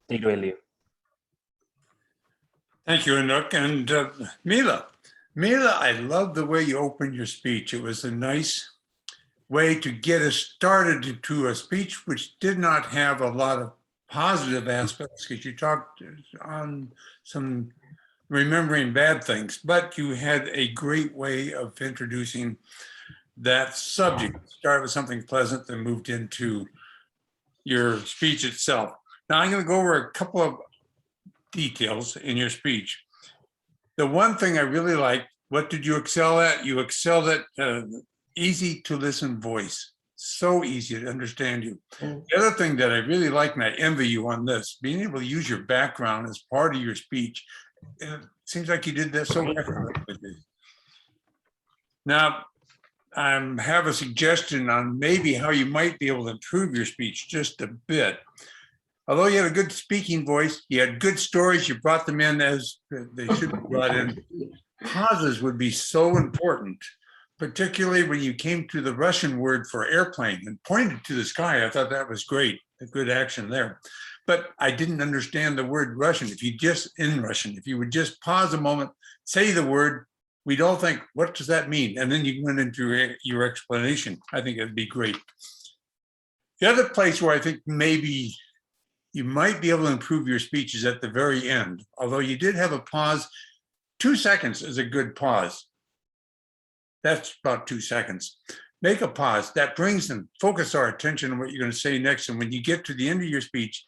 Take it away, Leo. Thank you, Anouk. And Mila, I love the way you opened your speech. It was a nice way to get us started to a speech which did not have a lot of positive aspects, because you talked on some remembering bad things, but you had a great way of introducing that subject. Started with something pleasant, then moved into your speech itself. Now I'm going to go over a couple of details in your speech. The one thing I really liked, what did you excel at? You excelled at easy to listen voice. So easy to understand you. The other thing that I really like, and I envy you on this, being able to use your background as part of your speech. It seems like you did that so effortlessly. Now, I have a suggestion on maybe how you might be able to improve your speech just a bit. Although you had a good speaking voice, you had good stories, you brought them in as they should be brought in. Pauses would be so important, particularly when you came to the Russian word for airplane and pointed to the sky. I thought that was great, a good action there. But I didn't understand the word Russian. If you would just pause a moment, say the word, we'd all think, what does that mean? And then you went into your explanation. I think it'd be great. The other place where I think maybe you might be able to improve your speech is at the very end. Although you did have a pause, 2 seconds is a good pause. That's about 2 seconds. Make a pause. That brings them, focus our attention on what you're going to say next. And when you get to the end of your speech,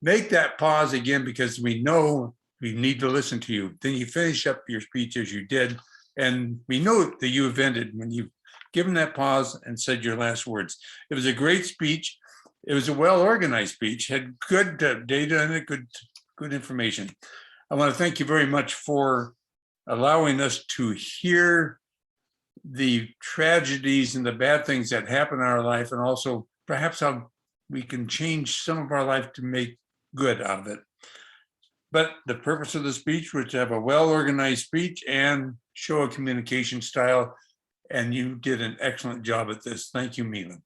make that pause again, because we know we need to listen to you. Then you finish up your speech as you did. And we know that you have ended when you've given that pause and said your last words. It was a great speech. It was a well-organized speech, had good data and good information. I want to thank you very much for allowing us to hear the tragedies and the bad things that happen in our life, and also perhaps how we can change some of our life to make good out of it. But the purpose of the speech was to have a well-organized speech and show a communication style, and you did an excellent job at this. Thank you, Mila.